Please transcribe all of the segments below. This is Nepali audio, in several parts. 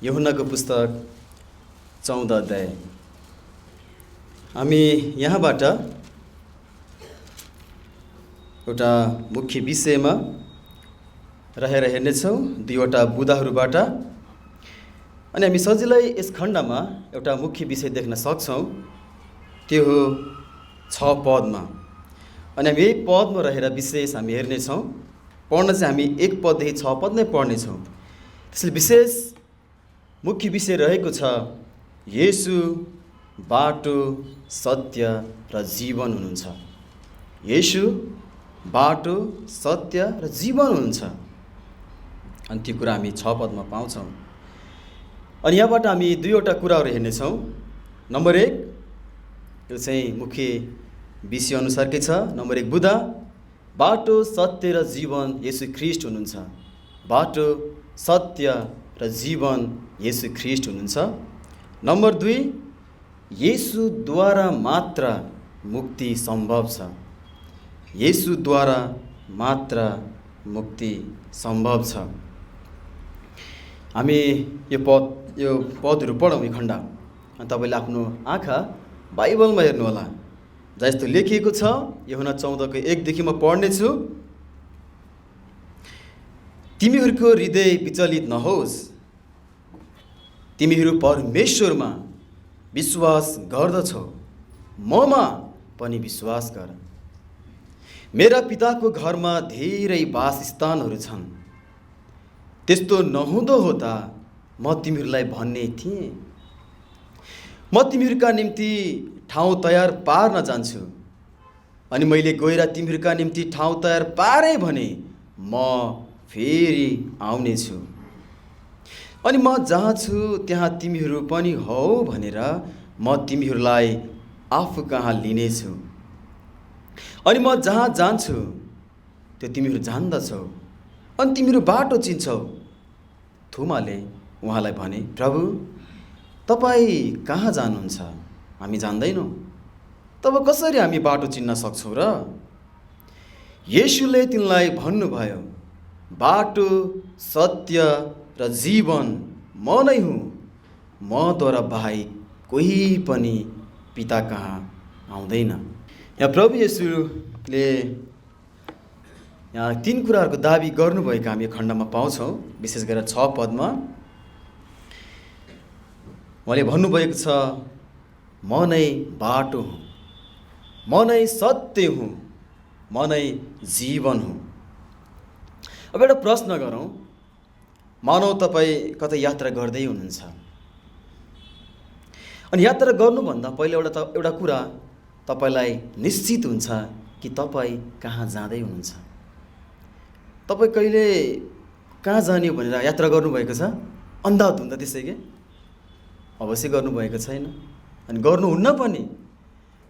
यूहन्नाको पुस्तक 14 अध्याय। हामी यहाँबाट एउटा मुख्य विषयमा रहेर हेर्नेछौँ, दुईवटा बुँदाहरूबाट। अनि हामी सजिलै यस खण्डमा एउटा मुख्य विषय देख्न सक्छौँ, त्यो हो 6 पदमा। अनि हामी यही पदमा रहेर विशेष हामी हेर्नेछौँ। पढ्न चाहिँ हामी 1 पददेखि 6 पद नै पढ्नेछौँ। त्यसले विशेष मुख्य विषय रहेको छ, येशू बाटो, सत्य र जीवन हुनुहुन्छ। येशू बाटो, सत्य र जीवन हुनुहुन्छ। अनि त्यो कुरा हामी 6 पदमा पाउँछौँ। अनि यहाँबाट हामी दुईवटा कुराहरू हेर्नेछौँ। नम्बर 1, यो चाहिँ मुख्य विषय अनुसारकै छ। नम्बर 1 बुँदा, बाटो, सत्य र जीवन येशू ख्रीष्ट हुनुहुन्छ। बाटो, सत्य र जीवन येशू ख्रीष्ट हुनुहुन्छ। नम्बर 2, येशूद्वारा मात्र मुक्ति सम्भव छ। येशूद्वारा मात्र मुक्ति सम्भव छ। हामी यो पदहरू पढौँ, यो खण्ड। अनि तपाईँले आफ्नो आँखा बाइबलमा हेर्नुहोला, जहाँ यस्तो लेखिएको छ। यूहन्ना 14 को 1 देखि म पढ्नेछु। तिमीहरूको हृदय विचलित नहोस्। तिमीहरू परमेश्वरमा विश्वास गर्दछौ, ममा पनि विश्वास गर। मेरा पिताको घरमा धेरै वासस्थानहरू छन्। त्यस्तो नहुँदो हो त म तिमीहरूलाई भन्ने थिएँ। म तिमीहरूका निम्ति ठाउँ तयार पार्न जान्छु। अनि मैले गएर तिमीहरूका निम्ति ठाउँ तयार पारेँ भने म फेरि आउनेछु। अनि म जहाँ छु त्यहाँ तिमीहरू पनि हौ भनेर म तिमीहरूलाई आफू कहाँ लिनेछु। अनि म जहाँ जान्छु त्यो तिमीहरू जान्दछौ, अनि तिमीहरू बाटो चिन्छौ। थोमाले उहाँलाई भने, प्रभु, तपाईँ कहाँ जानुहुन्छ? हामी जान्दैनौँ। तब कसरी हामी बाटो चिन्न सक्छौँ र? येशूले तिनलाई भन्नुभयो, बाटो, सत्य र जीवन म नै हुँ। मद्वारा बाहेक कोही पनि पिता कहाँ आउँदैन। यहाँ प्रभु येशूले यहाँ 3 कुराहरूको दाबी गर्नुभएको हामी खण्डमा पाउँछौँ। विशेष गरेर 6 पदमा उहाँले भन्नुभएको छ, म नै बाटो हुँ, म नै सत्य हुँ, म नै जीवन हुँ। अब एउटा प्रश्न गरौँ। मानौ तपाईँ कतै यात्रा गर्दै हुनुहुन्छ। अनि यात्रा गर्नुभन्दा पहिला एउटा कुरा तपाईँलाई निश्चित हुन्छ कि तपाईँ कहाँ जाँदै हुनुहुन्छ। तपाईँ कहिले कहाँ जाने भनेर यात्रा गर्नुभएको छ? अन्धाधुन्द त्यसै के? अवश्य गर्नुभएको छैन, अनि गर्नुहुन्न पनि।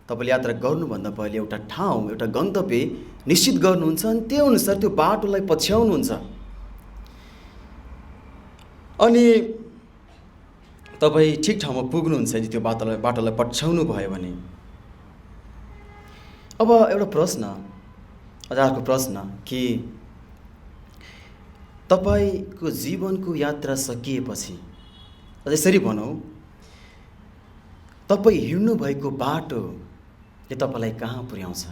तपाईँले यात्रा गर्नुभन्दा पहिले एउटा ठाउँ, एउटा गन्तव्य निश्चित गर्नुहुन्छ, अनि त्यो अनुसार त्यो बाटोलाई पछ्याउनुहुन्छ। अनि तपाईँ ठिक ठाउँमा पुग्नुहुन्छ यदि त्यो बाटोलाई पछ्याउनु भयो भने। अब एउटा प्रश्न, अर्को प्रश्न कि तपाईँको जीवनको यात्रा सकिएपछि, यसरी भनौँ, तपाईँ हिँड्नुभएको बाटोले तपाईँलाई कहाँ पुर्याउँछ?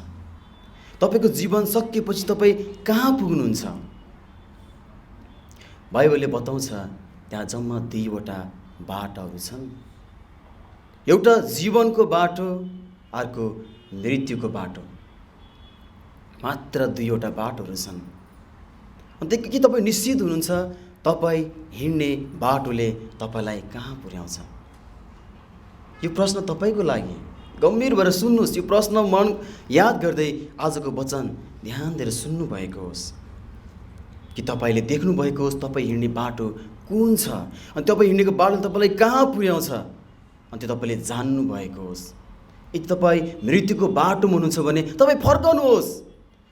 तपाईँको जीवन सकिएपछि तपाईँ कहाँ पुग्नुहुन्छ? बाइबलले बताउँछ त्यहाँ जम्मा 2वटा बाटोहरू छन्। एउटा जीवनको बाटो, अर्को मृत्युको बाटो। मात्र 2वटा बाटोहरू छन्। अनि के तपाईँ निश्चित हुनुहुन्छ तपाईँ हिँड्ने बाटोले तपाईँलाई कहाँ पुर्याउँछ? यो प्रश्न तपाईँको लागि गम्भीर भएर सुन्नुहोस्। यो प्रश्न मन याद गर्दै आजको वचन ध्यान दिएर सुन्नुभएको होस्, कि तपाईँले देख्नुभएको होस् तपाईँ हिँड्ने बाटो कुन छ, अनि तपाईँ हिँडेको बाटो तपाईँलाई कहाँ पुर्याउँछ, अनि त्यो तपाईँले जान्नुभएको होस्। यदि तपाईँ मृत्युको बाटोमा हुनुहुन्छ भने तपाईँ फर्कनुहोस्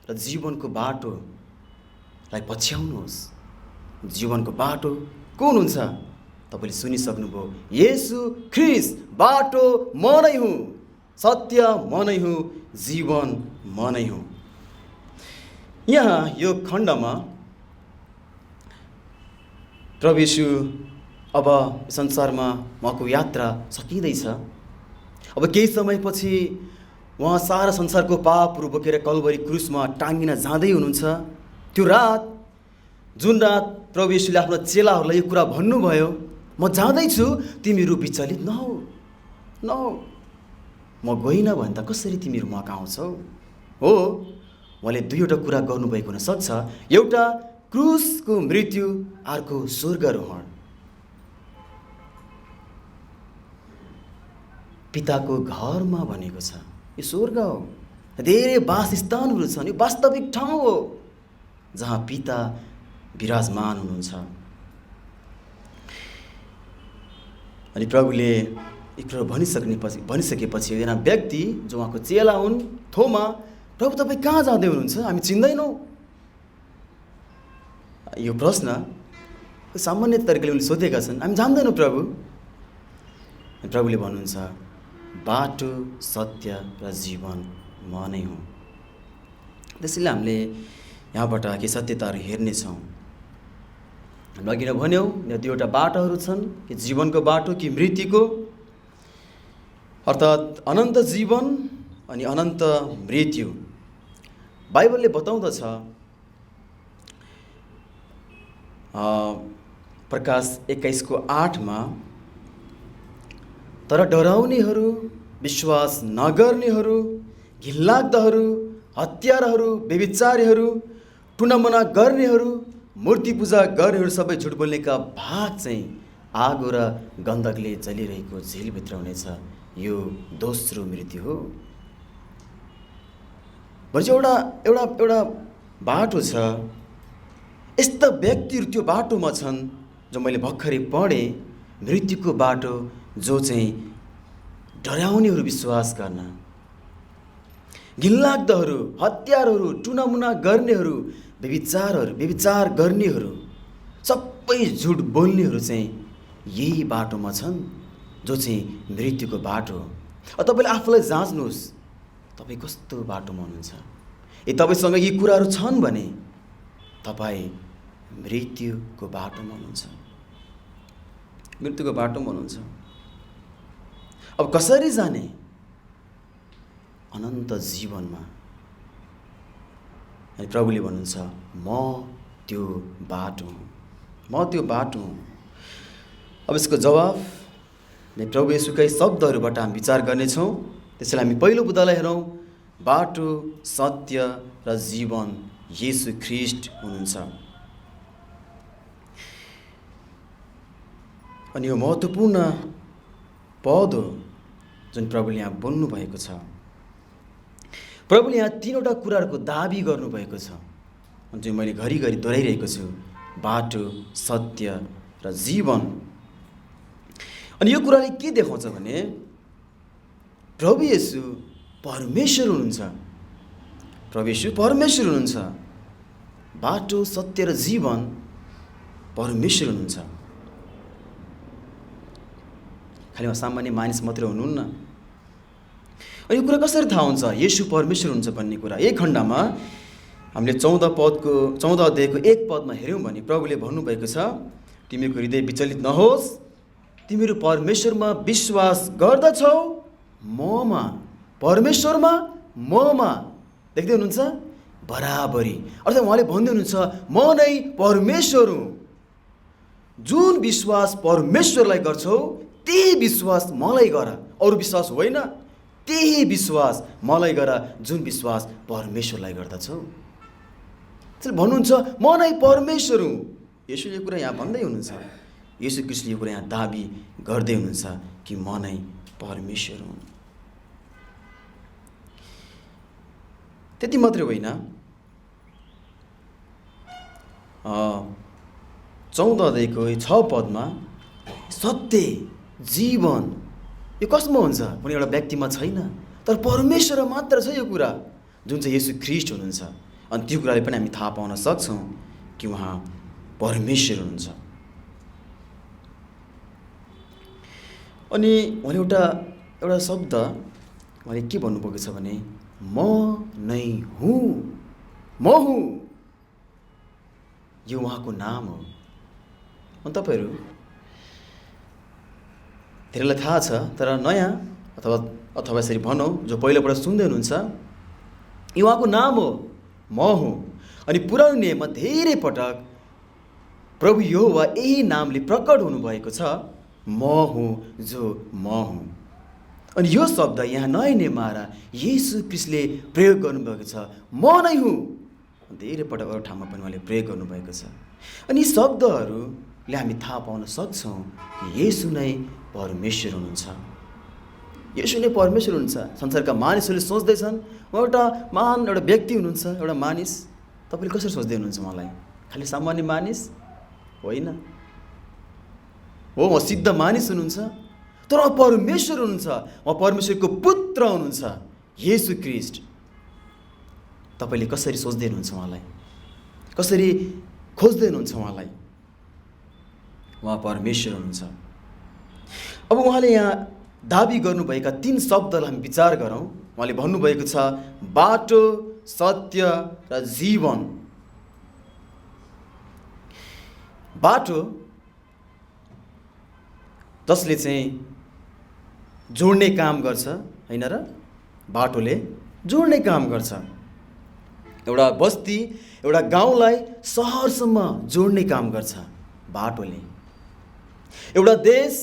र जीवनको बाटोलाई पछ्याउनुहोस्। जीवनको बाटो कुन हुन्छ? तपाईँले सुनिसक्नुभयो, येशू ख्रीष्ट बाटो म नै हुँ, सत्य म नै हुँ, जीवन म नै हुँ। यहाँ यो खण्डमा प्रभु येशू अब संसारमा उहाँको यात्रा सकिँदैछ। अब केही समयपछि उहाँ सारा संसारको पापहरू बोकेर कल्वरी क्रुसमा टाँगिन जाँदै हुनुहुन्छ। त्यो रात, जुन रात प्रभु येशूले आफ्नो चेलाहरूलाई यो कुरा भन्नुभयो, म जाँदैछु, तिमीहरू विचलित नहौ, म गइनँ भने त कसरी तिमीहरू म कहाँ आउँछौ? हो, उहाँले दुईवटा कुरा गर्नुभएको हुनसक्छ। एउटा क्रुसको मृत्यु, अर्को स्वर्गारोहण। पिताको घरमा भनेको छ, यो स्वर्ग हो। धेरै वासस्थानहरू छन्, यो वास्तविक ठाउँ हो जहाँ पिता विराजमान हुनुहुन्छ। अनि प्रभुले एक कुरा भनिसकेपछि एकजना व्यक्ति जो उहाँको चेला हुन्, थोमा, प्रभु तपाईँ कहाँ जाँदै हुनुहुन्छ? हामी चिन्दैनौँ। यो प्रश्न सामान्य तरिकाले उनले सोधेका छन्। हामी जान्दैनौँ प्रभु। प्रभुले भन्नुहुन्छ, बाटो, सत्य र जीवन म नै हुँ। त्यसैले हामीले यहाँबाट के सत्यताहरू हेर्नेछौँ। हामीले अघि नै भन्यौँ, यहाँ दुईवटा बाटोहरू छन्, कि जीवनको बाटो कि मृत्युको, अर्थात् अनन्त जीवन अनि अनन्त मृत्यु। बाइबलले बताउँदछ, प्रकाश 21:8 तर डराउनेहरू, विश्वास नगर्नेहरू, घिनलाग्दाहरू, हत्याराहरू, व्यभिचारीहरू, टुनामुना गर्नेहरू, मूर्ति पूजा गर्नेहरू सबै झुट बोल्नेका भाग चाहिँ आगो र गन्धकले जलिरहेको झिलभित्र हुनेछ। यो दोस्रो मृत्यु हो। भनेपछि एउटा बाटो छ। यस्ता व्यक्तिहरू त्यो बाटोमा छन् जो मैले भर्खरै पढेँ, मृत्युको बाटो, जो चाहिँ डराउनेहरू विश्वास गर्न, घिनलाग्दाहरू, हत्यारहरू, टुनामुना गर्नेहरू, व्यभिचार गर्नेहरू, सबै झुट बोल्नेहरू चाहिँ यही बाटोमा छन्, जो चाहिँ मृत्युको बाटो हो। तपाईँले आफूलाई जाँच्नुहोस्, तपाईँ कस्तो बाटोमा हुनुहुन्छ। यदि तपाईँसँग यी कुराहरू छन् भने तपाईँ मृत्युको बाटोमा हुनुहुन्छ, मृत्युको बाटोमा हुनुहुन्छ। अब कसरी जाने? अनन्त जीवनमा। अनि प्रभुले भन्नुहुन्छ, म त्यो बाटो हुँ, म त्यो बाटो हुँ। अब यसको जवाफ प्रभु येशूकै शब्दहरूबाट हामी विचार गर्नेछौँ। त्यसैले हामी पहिलो बुदालाई हेरौँ। बाटो, सत्य र जीवन येशू ख्रीष्ट हुनुहुन्छ। अनि यो महत्त्वपूर्ण पद हो जुन प्रभुले यहाँ बोल्नु भएको छ। प्रभुले यहाँ तीनवटा कुराहरूको दाबी गर्नुभएको छ, जुन मैले घरिघरि दोहोऱ्याइरहेको छु। बाटो, सत्य र जीवन। अनि यो कुराले के देखाउँछ भने प्रभु येशू परमेश्वर हुनुहुन्छ। प्रभु येशू परमेश्वर हुनुहुन्छ। बाटो, सत्य र जीवन परमेश्वर हुनुहुन्छ। खालि उहाँ सामान्य मानिस मात्रै हुनुहुन्न। अनि यो कुरा कसरी थाहा हुन्छ येशू परमेश्वर हुन्छ भन्ने कुरा? एक खण्डमा हामीले 14 अध्यायको 1 पदमा हेऱ्यौँ भने प्रभुले भन्नुभएको छ, तिमीको हृदय विचलित नहोस्, तिमीहरू परमेश्वरमा विश्वास गर्दछौ, ममा, परमेश्वरमा ममा। देख्दै हुनुहुन्छ? बराबरी। अर्थात् उहाँले भन्दै हुनुहुन्छ, म नै परमेश्वर हुँ। जुन विश्वास परमेश्वरलाई गर्छौ त्यही विश्वास मलाई गर, अरू विश्वास होइन। त्यही विश्वास मलाई गर जुन विश्वास परमेश्वरलाई गर्दछौ। त्यसले भन्नुहुन्छ, म नै परमेश्वर हुँ। येशूले यो कुरा यहाँ भन्दै हुनुहुन्छ। येशू ख्रीष्टले यो कुरा यहाँ दाबी गर्दै हुनुहुन्छ कि म नै परमेश्वर हुँ। त्यति मात्रै होइन, 14 अध्यायको 6 पदमा सत्य, जीवन यो कसमा हुन्छ भने एउटा व्यक्तिमा छैन, तर परमेश्वर मात्र छ यो कुरा, जुन चाहिँ येशू ख्रीष्ट हुनुहुन्छ। अनि त्यो कुराले पनि हामी थाहा पाउन सक्छौँ कि उहाँ परमेश्वर हुनुहुन्छ। अनि उहाँले एउटा शब्द उहाँले के भन्नुभएको छ भने म नै हुँ, म हुँ। यो उहाँको नाम हो। अनि तपाईँहरू धेरैलाई थाहा छ, तर नयाँ अथवा यसरी भनौँ जो पहिलोपल्ट सुन्दै हुनुहुन्छ, यो उहाँको नाम हो, म हुँ। अनि पुरानो नियममा धेरै पटक प्रभु यहोवा यही नामले प्रकट हुनुभएको छ, म हुँ जो म हुँ। अनि यो शब्द यहाँ नयाँ नियममा आएर येशू ख्रीष्टले प्रयोग गर्नुभएको छ, म नै हुँ। धेरै पटक अरू ठाउँमा पनि उहाँले प्रयोग गर्नुभएको छ। अनि यी शब्दहरूले हामी थाहा पाउन सक्छौँ येशू नै परमेश्वर हुनुहुन्छ। येशू नै परमेश्वर हुनुहुन्छ। संसारका मानिसहरूले सोच्दैछन् उहाँ एउटा महान एउटा व्यक्ति हुनुहुन्छ, एउटा मानिस। तपाईँले कसरी सोच्दै हुनुहुन्छ मलाई? खालि सामान्य मानिस होइन हो, उहाँ सिद्ध मानिस हुनुहुन्छ, तर उहाँ परमेश्वर हुनुहुन्छ। उहाँ परमेश्वरको पुत्र हुनुहुन्छ, येशू ख्रीष्ट। तपाईँले कसरी सोच्दै हुनुहुन्छ उहाँलाई? कसरी खोज्दै हुनुहुन्छ उहाँलाई? उहाँ परमेश्वर हुनुहुन्छ। अब उहाँले यहाँ दाबी गर्नुभएका 3 शब्दलाई हामी विचार गरौँ। उहाँले भन्नुभएको छ बाटो, सत्य र जीवन। बाटो जसले चाहिँ जोड्ने काम गर्छ, होइन र? बाटोले जोड्ने काम गर्छ। एउटा बस्ती, एउटा गाउँलाई सहरसम्म जोड्ने काम गर्छ बाटोले। एउटा देश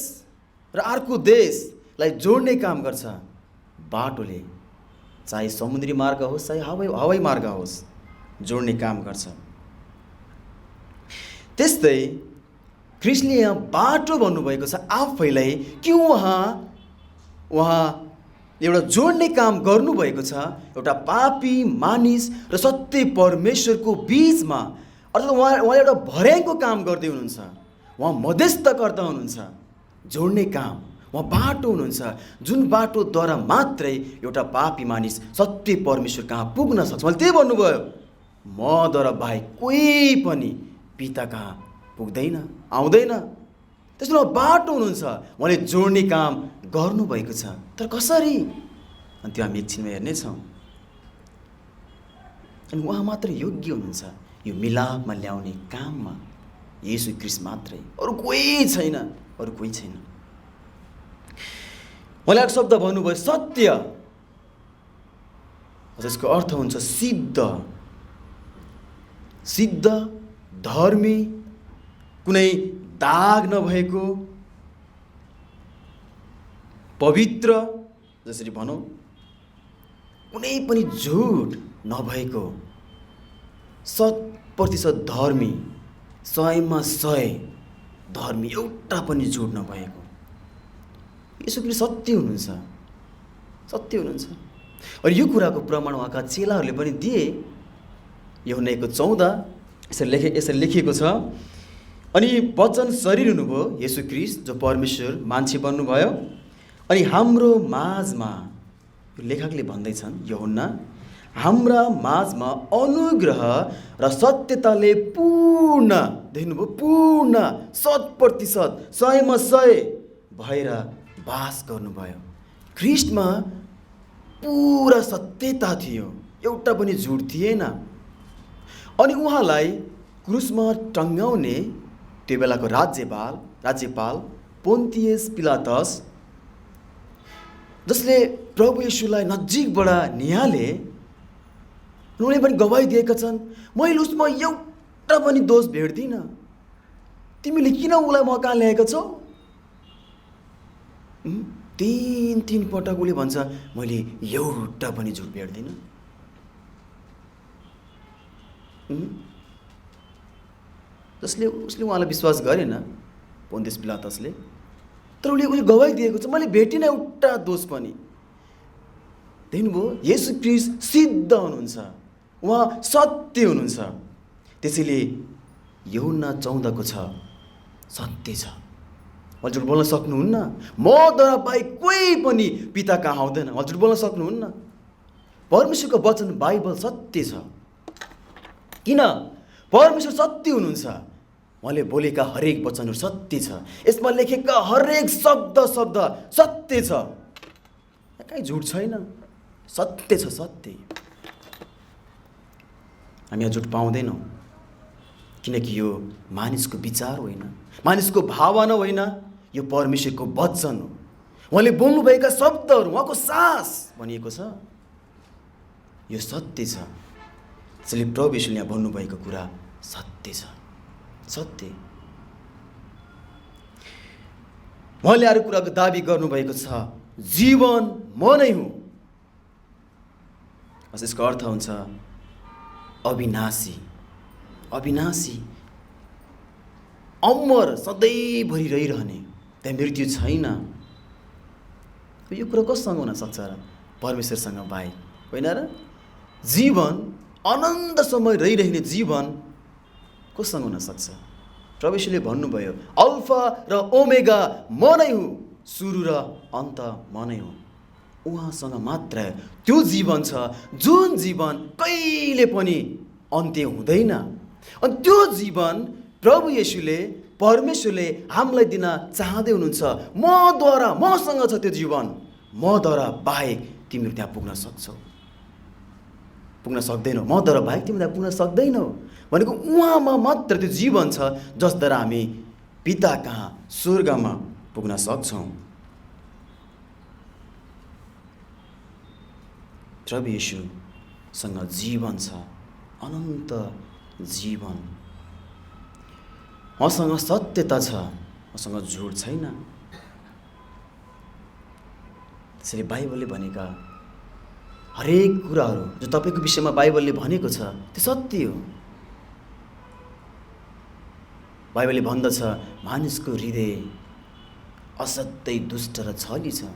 र अर्को देशलाई जोड्ने काम गर्छ बाटोले। चाहे समुद्री मार्ग होस्, चाहे हवाई मार्ग होस्, जोड्ने काम गर्छ। त्यस्तै ख्रीष्टले यहाँ बाटो भन्नुभएको छ आफैलाई। क्यों उहाँ एउटा जोड्ने काम गर्नुभएको छ एउटा पापी मानिस र सत्य परमेश्वरको बिचमा। अर्थात् उहाँ एउटा भर्याङको काम गर्दै हुनुहुन्छ। उहाँ मध्यस्थकर्ता हुनुहुन्छ, जोड्ने काम। उहाँ बाटो हुनुहुन्छ, जुन बाटोद्वारा मात्रै एउटा पापी मानिस सत्य परमेश्वर कहाँ पुग्न सक्छ। उहाँले त्यही भन्नुभयो, मद्वारा बाहेक कोही पनि पिता कहाँ पुग्दैन, आउँदैन। त्यसमा बाटो हुनुहुन्छ, उहाँले जोड्ने काम गर्नुभएको छ। तर कसरी? अनि त्यो हामी एकछिनमा हेर्नेछौँ। अनि उहाँ मात्र योग्य हुनुहुन्छ यो मिलापमा ल्याउने काममा, येशू ख्रीष्ट मात्रै, अरू कोही छैन, अरू कोही छैन। उहाँले एक शब्द भन्नुभयो सत्य, जसको अर्थ हुन्छ सिद्ध, धर्मी, कुनै दाग नभएको, पवित्र, जसरी भनौँ कुनै पनि झुट नभएको, 100% धर्मी, 100मा 100 धर्मी, एउटा पनि झुट नभएको। येशू ख्रीष्ट सत्य हुनुहुन्छ। और यो कुराको प्रमाण उहाँका चेलाहरूले पनि दिए। यूहन्ना 1:14 यसरी लेखिएको छ, अनि वचन शरीर हुनुभयो, येशू ख्रीष्ट जो परमेश्वर मान्छे बन्नुभयो, अनि हाम्रो माझमा, लेखकले भन्दैछन् यूहन्ना, हाम्रा माझमा अनुग्रह र सत्यताले पूर्ण, देख्नुभयो, पूर्ण 100%, 100मा 100 भएर बास गर्नुभयो। ख्रीष्टमा पुरा सत्यता थियो, एउटा पनि झुट थिएन। अनि उहाँलाई क्रुसमा टङ्गाउने त्यो बेलाको राज्यपाल पोन्तियस पिलातस, जसले प्रभु येशूलाई नजिकबाट निहाले, उनीहरूले पनि गवाही दिएका छन्, मैले उसमा एउटा पनि दोष भेट्दिनँ, तिमीले किन उसलाई म कहाँ ल्याएका छौ? 3 पटक उसले भन्छ, मैले एउटा पनि झुट भेट्दिनँ। उसले उहाँलाई विश्वास गरेन, पोन्तियस पिलातसले, तर उसले गवाही दिएको छ, मैले भेटिनँ एउटा दोष पनि। देख्नुभयो, येशू ख्रीष्ट सिद्ध हुनुहुन्छ, उहाँ सत्य हुनुहुन्छ। त्यसैले यूहन्ना 14 छ, सत्य छ, उहाँ झुट बोल्न सक्नुहुन्न। मद्वारा बाहेक कोही पनि पिता कहाँ आउँदैन, उहाँ झुट बोल्न सक्नुहुन्न। परमेश्वरको वचन बाइबल सत्य छ। किन? परमेश्वर सत्य हुनुहुन्छ, उहाँले बोलेका हरेक वचनहरू सत्य छ, यसमा लेखेका हरेक शब्द सत्य छ, कहीँ झुट छैन, सत्य छ, सत्य। हामी यहाँ झुट पाउँदैनौँ, किनकि यो मानिसको विचार होइन, मानिसको भावना होइन, यो परमेश्वरको वचन हो। उहाँले बोल्नुभएका शब्दहरू, उहाँको सास भनिएको छ, यो सत्य छ। त्यसैले प्रभु येशूले यहाँ भन्नुभएको कुरा सत्य छ, सत्य। उहाँले अरू कुराको दाबी गर्नुभएको छ, जीवन म नै हुँ। यसको अर्थ हुन्छ अविनाशी, अविनाशी, अमर, सधैँभरि रहिरहने, त्यहाँ मृत्यु छैन। यो कुरा कसँग हुन सक्छ र? परमेश्वरसँग बाहेक, होइन र? जीवन, अनन्तसम्म रहिरहने जीवन कोसँग हुन सक्छ? प्रभु येशूले भन्नुभयो, अल्फा र ओमेगा म नै हुँ, सुरु र अन्त म नै हुँ। उहाँसँग मात्र त्यो जीवन छ जुन जीवन कहिले पनि अन्त्य हुँदैन। अनि त्यो जीवन प्रभु येशूले, परमेश्वरले हामीलाई दिन चाहँदै हुनुहुन्छ। मद्वारा, मसँग छ त्यो जीवन, मद्वारा बाहेक तिमीहरू त्यहाँ पुग्न सक्छौ, पुग्न सक्दैनौ। मद्वारा बाहेक तिमी त्यहाँ पुग्न सक्दैनौ भनेको उहाँमा मात्र त्यो जीवन छ जसद्वारा हामी पिता कहाँ, स्वर्गमा पुग्न सक्छौँ। प्रभु येशूसँग जीवन छ, अनन्त जीवन। उहाँसँग सत्यता छ, उहाँसँग झुट छैन। त्यसैले बाइबलले भनेका हरेक कुराहरू जो तपाईँको विषयमा बाइबलले भनेको छ त्यो सत्य हो। बाइबलले भन्दछ मानिसको हृदय असाध्यै दुष्ट र छली छ।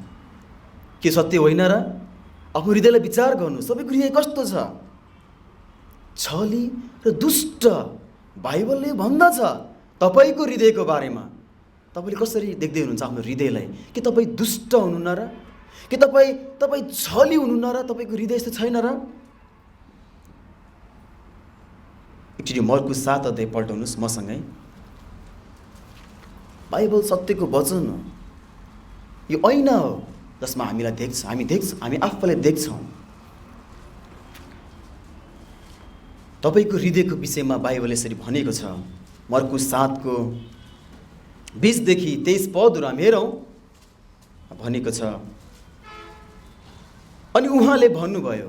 के सत्य होइन र? आफ्नो हृदयलाई विचार गर्नु, सबैको हृदय कस्तो छ? छली र दुष्ट। बाइबलले भन्दछ तपाईँको हृदयको बारेमा। तपाईँले कसरी देख्दै हुनुहुन्छ आफ्नो हृदयलाई? के तपाईँ दुष्ट हुनुहुन्न र? के तपाईँ छली हुनुहुन्न र? तपाईँको हृदय यस्तो छैन र? एकचोटि मर्कुस 7 अध्याय पल्टाउनुहोस् मसँगै। बाइबल सत्यको वचन हो, यो ऐना हो जसमा हामीलाई देख्छ, हामी आफूलाई देख्छौँ। तपाईँको हृदयको विषयमा बाइबल यसरी भनेको छ। मर्कुस 7 को 20 देखि 23 पदहरू हामी हेरौँ। भनेको छ, अनि उहाँले भन्नुभयो,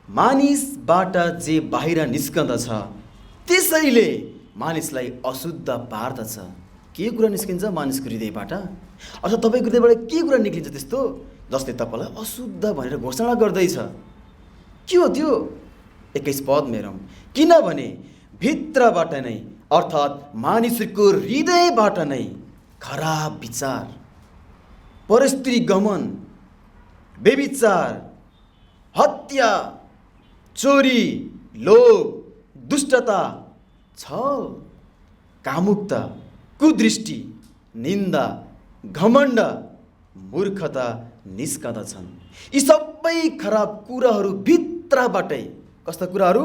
मानिसबाट जे बाहिर निस्कँदछ त्यसैले मानिसलाई अशुद्ध पार्दछ। के कुरा निस्किन्छ मानिसको हृदयबाट? अथवा तपाईँको हृदयबाट के कुरा निक्लिन्छ त्यस्तो जसले तपाईँलाई अशुद्ध भनेर घोषणा गर्दैछ? के हो त्यो? 21 पदमा हेरौँ। किनभने भित्रबाट नै, अर्थात् मानिसको हृदयबाट नै खराब विचार, परस्त्री गमन, व्यभिचार, हत्या, चोरी, लोभ, दुष्टता, छल, कामुकता, कुदृष्टि, निन्दा, घमण्ड, मूर्खता निस्कँदछन्। यी सबै खराब कुराहरू भित्रबाटै, कस्ता कुराहरू?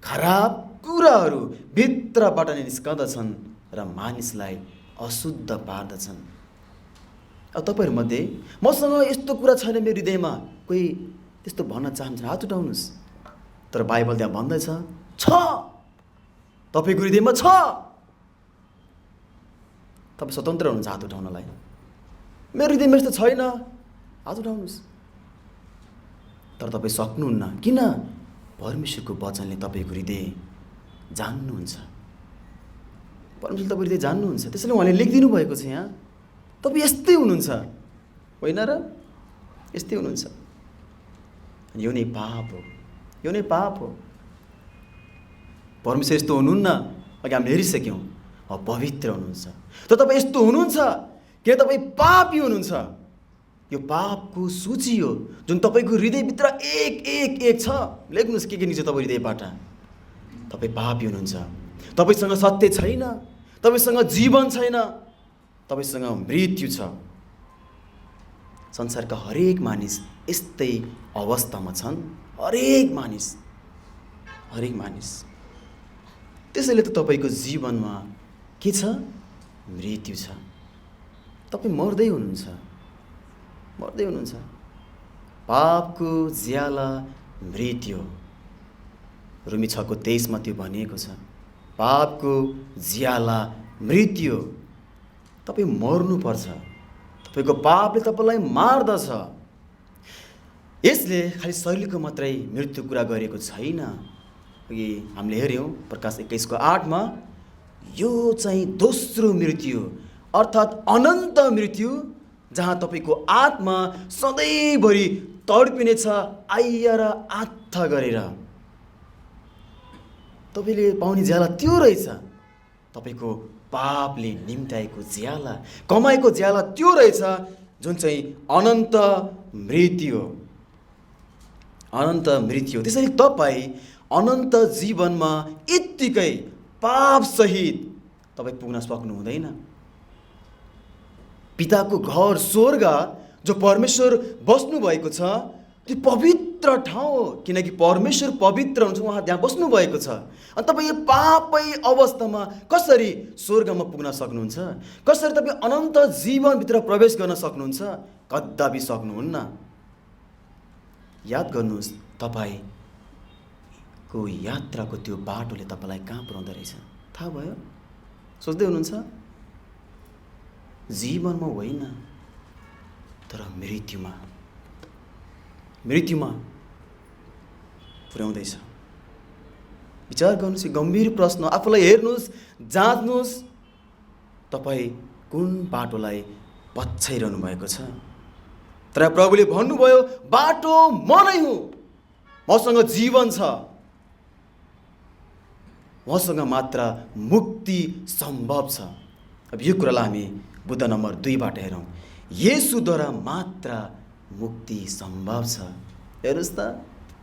खराब कुराहरू भित्रबाट नै निस्कँदछन् र मानिसलाई अशुद्ध पार्दछन्। अब तपाईँहरूमध्ये मसँग यस्तो कुरा छैन मेरो हृदयमा, कोही त्यस्तो भन्न चाहन्छ हात उठाउनुहोस्। तर बाइबल त्यहाँ भन्दैछ छ, तपाईँको हृदयमा छ। तपाईँ स्वतन्त्र हुनुहुन्छ हात उठाउनलाई। मेरो हृदयमा यस्तो छैन, हात उठाउनुहोस्। तर तपाईँ सक्नुहुन्न। किन? परमेश्वरको वचनले तपाईँको हृदय जान्नुहुन्छ। परमेश्वरले तपाईँको हृदय जान्नुहुन्छ। त्यसैले उहाँले लेखिदिनु भएको छ यहाँ, तपाईँ यस्तै हुनुहुन्छ, होइन र? यस्तै हुनुहुन्छ। यो नै पाप हो, यो नै पाप हो। परमेश्वर यस्तो हुनुहुन्न, अघि हामीले हेरिसक्यौँ, पवित्र हुनुहुन्छ। तर तपाईँ यस्तो हुनुहुन्छ किन? तपाईँ पापी हुनुहुन्छ। यो पापको सूची हो जुन तपाईँको हृदयभित्र एक छ। लेख्नुहोस् के निस्क्छ तपाईँ हृदयबाट। तपाईँ पापी हुनुहुन्छ, तपाईँसँग सत्य छैन, तपाईँसँग जीवन छैन, तपाईँसँग मृत्यु छ। संसारका हरेक मानिस यस्तै अवस्थामा छन्, हरेक मानिस। त्यसैले त तपाईँको जीवनमा के छ? मृत्यु छ। तपाईँ मर्दै हुनुहुन्छ। पापको ज्याला मृत्यु। रोमी 6 को 23 मा त्यो भनिएको छ, पापको ज्याला मृत्यु। तपाईँ मर्नुपर्छ, तपाईँको पापले तपाईँलाई मार्दछ। यसले खालि शरीरको मात्रै मृत्यु कुरा गरेको छैन। अघि हामीले हेऱ्यौँ प्रकाश 21:8मा, यो चाहिँ दोस्रो मृत्यु अर्थात् अनन्त मृत्यु, जहाँ तपाईँको आत्मा सधैँभरि तडपिनेछ आइया र आत्था गरेर। तपाईँले पाउने ज्याला त्यो रहेछ, तपाईँको पापले निम्त्याएको ज्याला, कमाएको ज्याला त्यो रहेछ, जुन चाहिँ अनन्त मृत्यु हो। अनन्त मृत्यु। त्यसैले तपाईँ अनन्त जीवनमा यत्तिकै पापसहित तपाईँ पुग्न सक्नु हुँदैन। पिताको घर स्वर्ग, जो परमेश्वर बस्नु भएको छ, त्यो पवित्र ठाउँ हो, किनकि परमेश्वर पवित्र हुन्छ, उहाँ त्यहाँ बस्नु भएको छ। अनि तपाईँ यो पापै अवस्थामा कसरी स्वर्गमा पुग्न सक्नुहुन्छ? कसरी तपाईँ अनन्त जीवनभित्र प्रवेश गर्न सक्नुहुन्छ? कदापि सक्नुहुन्न। याद गर्नुहोस्, तपाईँको यात्राको त्यो बाटोले तपाईँलाई कहाँ पुर्याउँदो रहेछ थाहा भयो? सोच्दै हुनुहुन्छ? जीवनमा होइन, तर मृत्युमा पुर्याउँदैछ। विचार गर्नुहोस्, गम्भीर प्रश्न। आफूलाई हेर्नुहोस्, जाँच्नुहोस्, तपाईँ कुन बाटोलाई पछ्याइरहनु भएको छ? तर प्रभुले भन्नुभयो, बाटो म नै हुँ, मसँग जीवन छ, मसँग मात्र मुक्ति सम्भव छ। अब यो कुरालाई हामी बुद्ध नम्बर 2बाट हेरौँ। येशूद्वारा मात्र मुक्ति सम्भव छ। हेर्नुहोस् त,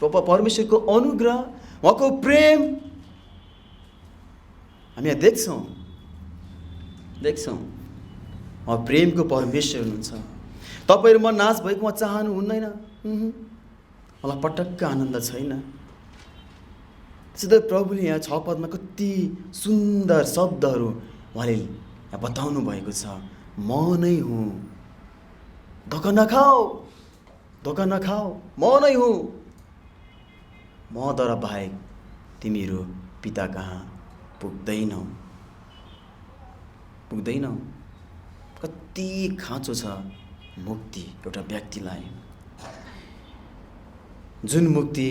परमेश्वरको अनुग्रह, उहाँको प्रेम हामी यहाँ देख्छौँ। उहाँ प्रेमको परमेश्वर हुनुहुन्छ। तपाईँहरू म नाश भएको उहाँ चाहनु हुँदैन? मलाई पटक्क आनन्द छैन। त्यसै प्रभुले यहाँ 6 पदमा कति सुन्दर शब्दहरू उहाँले यहाँ बताउनु भएको छ। म नै हुँ, धोका नखाऊ, म नै हुँ, मद्वारा बाहेक तिमीहरू पिता कहाँ पुग्दैनौ। कति खाँचो छ मुक्ति एउटा व्यक्तिलाई, जुन मुक्ति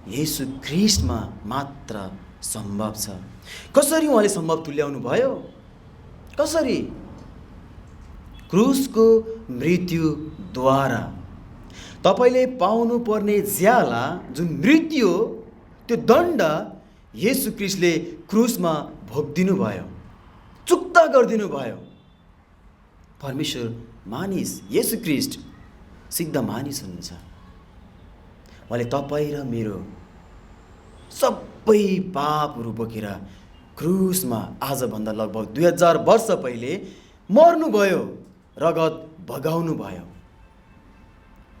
येशू ख्रीष्टमा मात्र सम्भव छ। कसरी उहाँले सम्भव तुल्याउनु भयो? कसरी? क्रुसको मृत्युद्वारा। तपाईँले पाउनुपर्ने ज्याला जुन मृत्यु हो, त्यो दण्ड येशू ख्रीष्टले क्रुसमा भोगिदिनु भयो, चुक्ता गरिदिनु भयो। परमेश्वर मानिस, येशू ख्रीष्ट सिद्ध मानिस हुनुहुन्छ। उहाँले तपाईँ र मेरो सबै पापहरू बोकेर क्रुसमा आजभन्दा लगभग 2000 वर्ष पहिले मर्नुभयो, रगत बगाउनु भयो।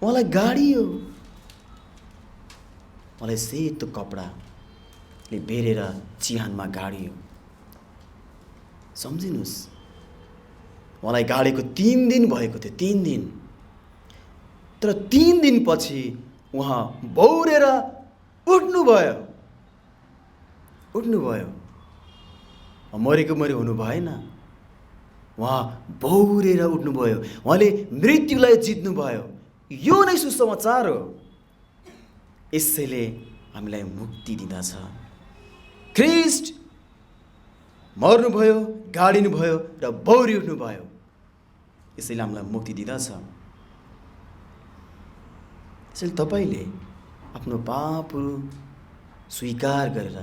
उहाँलाई गाडियो, उहाँलाई सेतो कपडाले बेरेर चिहानमा गाडियो। सम्झिनुहोस्, उहाँलाई गाडेको 3 दिन भएको थियो, 3 दिन। तर 3 दिनपछि उहाँ बौरेर उठ्नुभयो। मरेको हुनु भएन, उहाँ बौरेर उठ्नुभयो। उहाँले मृत्युलाई जित्नुभयो। यो नै सुसमाचार हो। यसैले हामीलाई मुक्ति दिँदछ। ख्रीष्ट मर्नुभयो, गाडिनुभयो र बौरी उठ्नुभयो। यसैले हामीलाई मुक्ति दिँदछ। त्यसैले तपाईँले आफ्नो पापहरू स्वीकार गरेर,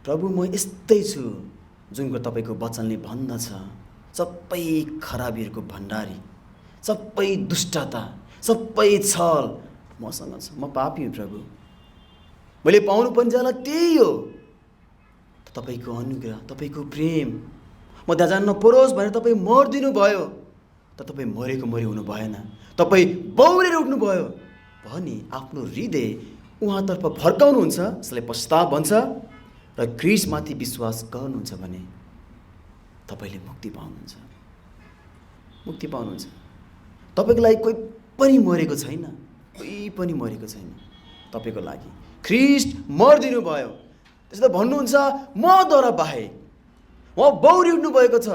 प्रभु म यस्तै छु, जुनको तपाईँको वचनले भन्दछ, सबै खराबीहरूको भण्डारी, सबै दुष्टता, सबै छल मसँग छ, म पापी हुँ प्रभु, मैले पाउनु पर्ने ज्याला त्यही हो। तपाईँको अनुग्रह, तपाईँको प्रेम म त्यहाँ जान नपरोस् भनेर तपाईँ मरिदिनु भयो। तर तपाईँ मरेको हुनु भएन, तपाईँ बौरेर उठ्नुभयो भने आफ्नो हृदय उहाँतर्फ फर्काउनुहुन्छ, यसलाई पश्चाताप भन्छ, र ख्रीष्टमाथि विश्वास गर्नुहुन्छ भने तपाईँले मुक्ति पाउनुहुन्छ। तपाईँको लागि कोही पनि मरेको छैन, तपाईँको लागि ख्रीष्ट मरिदिनु भयो। त्यसो त भन्नुहुन्छ मद्वारा बाहेक, उहाँ बौरी उठ्नु भएको छ,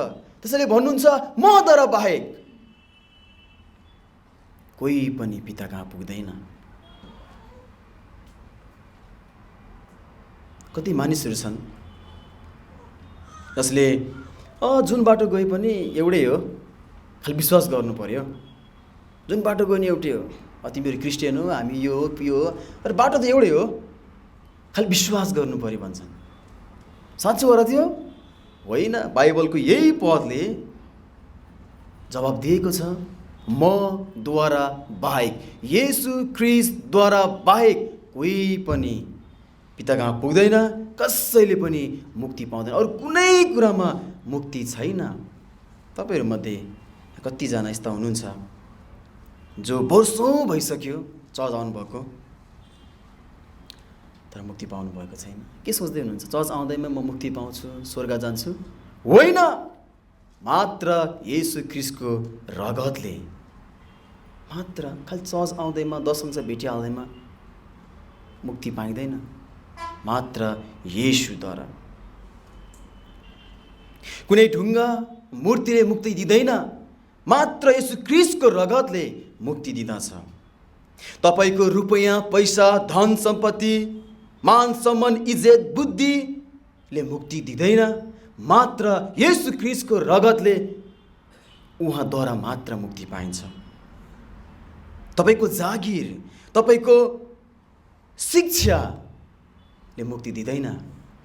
त्यसैले भन्नुहुन्छ मद्वारा बाहेक कोही पनि पिता कहाँ पुग्दैन। कति मानिसहरू छन् जसले जुन बाटो गए पनि एउटै हो, खालि विश्वास गर्नु पर्यो। जुन बाटो गए नि एउटै हो, तिमीहरू क्रिस्चियन हो, हामी यो हो पियो हो, तर बाटो त एउटै हो, खालि विश्वास गर्नु पर्यो भन्छन्। साँच्चै हो र त्यो? होइन। बाइबलको यही पदले जवाब दिएको छ, मद्वारा बाहेक, येशू ख्रीष्टद्वारा बाहेक कोही पनि पिता कहाँ पुग्दैन, कसैले पनि मुक्ति पाउँदैन, अरू कुनै कुरामा मुक्ति छैन। तपाईँहरूमध्ये कतिजना यस्ता हुनुहुन्छ जो वर्षौँ भइसक्यो चर्च आउनुभएको तर मुक्ति पाउनु भएको छैन? के सोच्दै हुनुहुन्छ? चर्च आउँदैमा म मुक्ति पाउँछु, स्वर्ग जान्छु? होइन, मात्र येशू ख्रीष्टको रगतले मात्र, खालि चर्च आउँदैमा दशंश भेटिहाल्दैमा मुक्ति पाइँदैन, मात्र येशूद्वारा। कुनै ढुङ्गा मूर्तिले मुक्ति दिँदैन, मात्र येशू ख्रीष्टको रगतले मुक्ति दिँदछ। तपाईँको रुपैयाँ पैसा धन सम्पत्ति मान सम्मान इज्जत बुद्धिले मुक्ति दिँदैन, मात्र येशू ख्रीष्टको रगतले उहाँद्वारा मात्र मुक्ति पाइन्छ। तपाईँको जागिर तपाईँको शिक्षाले मुक्ति दिँदैन,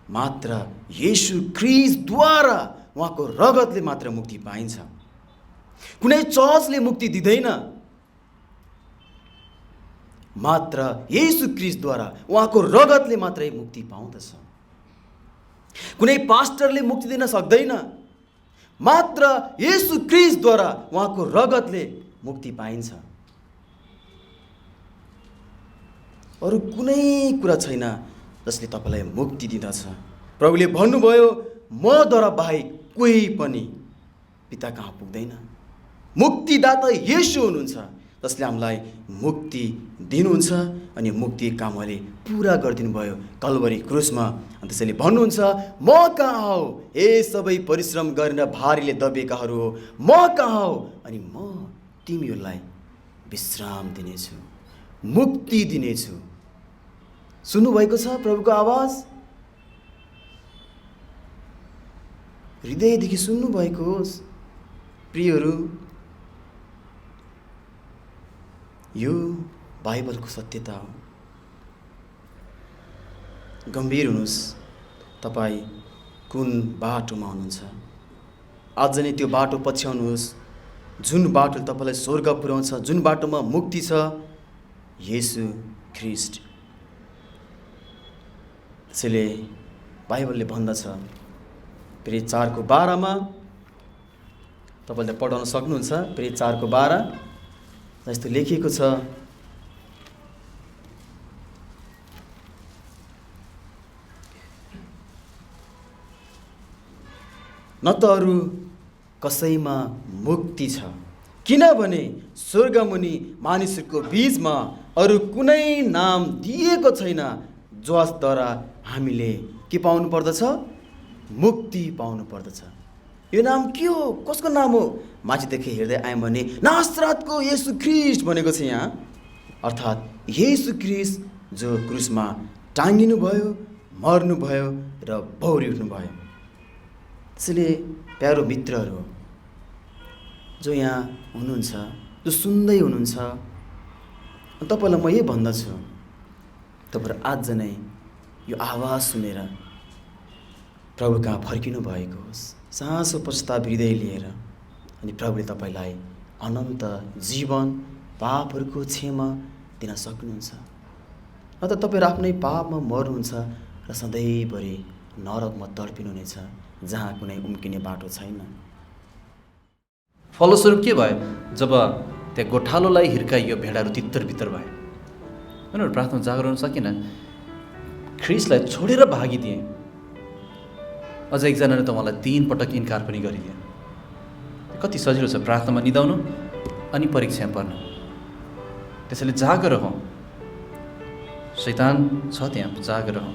मात्र येशू ख्रीष्टद्वारा उहाँको रगतले मात्र मुक्ति पाइन्छ। कुनै चर्चले मुक्ति दिँदैन, मात्र येशू ख्रीष्टद्वारा उहाँको रगतले मात्रै मुक्ति पाउँदछ। कुनै पास्टरले मुक्ति दिन सक्दैन, मात्र येशू ख्रीष्टद्वारा उहाँको रगतले मुक्ति पाइन्छ। अरू कुनै कुरा छैन जसले तपाईँलाई मुक्ति दिँदछ। प्रभुले भन्नुभयो, मद्वारा बाहेक कोही पनि पिता कहाँ पुग्दैन। मुक्तिदाता येशू हुनुहुन्छ जसले हामीलाई मुक्ति दिनुहुन्छ अनि मुक्ति काम उहाँले पुरा गरिदिनु भयो कल्वरी क्रुसमा। अनि त्यसैले भन्नुहुन्छ, म कहाँ हो ए सबै परिश्रम गरेर भारीले दबिएकाहरू हो, म कहाँ हो अनि म तिमीहरूलाई विश्राम दिनेछु, मुक्ति दिनेछु। सुन्नुभएको छ प्रभुको आवाज? हृदयदेखि सुन्नुभएको होस् प्रियहरू। यो बाइबलको सत्यता हो। गम्भीर हुनुहोस्, तपाईँ कुन बाटोमा हुनुहुन्छ। आज नै त्यो बाटो पछ्याउनुहोस् जुन बाटोले तपाईँलाई स्वर्ग पुर्याउँछ, जुन बाटोमा मुक्ति छ, येशू ख्रीष्ट। त्यसैले बाइबलले भन्दछ प्रेरित 4:12 तपाईँले पढाउन सक्नुहुन्छ। प्रेरित 4:12 जस्तो लेखिएको छ, न त अरू कसैमा मुक्ति छ, किनभने स्वर्गमुनि मानिसहरूको बीचमा अरू कुनै नाम दिएको छैन जसद्वारा हामीले के पाउनु पर्दछ? मुक्ति पाउनु पर्दछ। यो नाम के हो? कसको नाम हो? माथिदेखि हेर्दै आयौँ भने नासरतको येशू ख्रीष्ट भनेको छ यहाँ, अर्थात् येशू ख्रीष्ट जो क्रुसमा टाँगिनु भयो, मर्नु भयो र बौरी उठ्नु भयो। त्यसैले प्यारो मित्रहरू जो यहाँ हुनुहुन्छ, जो सुन्दै हुनुहुन्छ, तपाईँलाई म यही भन्दछु, तपाईँहरू आज नै यो आवाज सुनेर प्रभु कहाँ फर्किनु भएको होस्, साँचो पश्चाताप हृदय लिएर, अनि प्रभुले तपाईँलाई अनन्त जीवन पापहरूको क्षमा दिन सक्नुहुन्छ। न त तपाईँहरू आफ्नै पापमा मर्नुहुन्छ र सधैँभरि नरकमा तडपिनुहुनेछ जहाँ कुनै उम्किने बाटो छैन। फलस्वरूप के भयो? जब त्यहाँ गोठालोलाई हिर्काइयो, भेडाहरू तित्तर बित्तर भए। उनीहरू प्रार्थना जागरण सकेन, ख्रीष्टलाई छोडेर भागिदिए। अझ एकजनाले त मलाई 3 पटक इन्कार पनि गरिदिए। कति सजिलो छ प्रार्थनामा निदाउनु अनि परीक्षा पर्नु। त्यसैले जागर हौ, शैतान छ त्यहाँ, जागर हौ।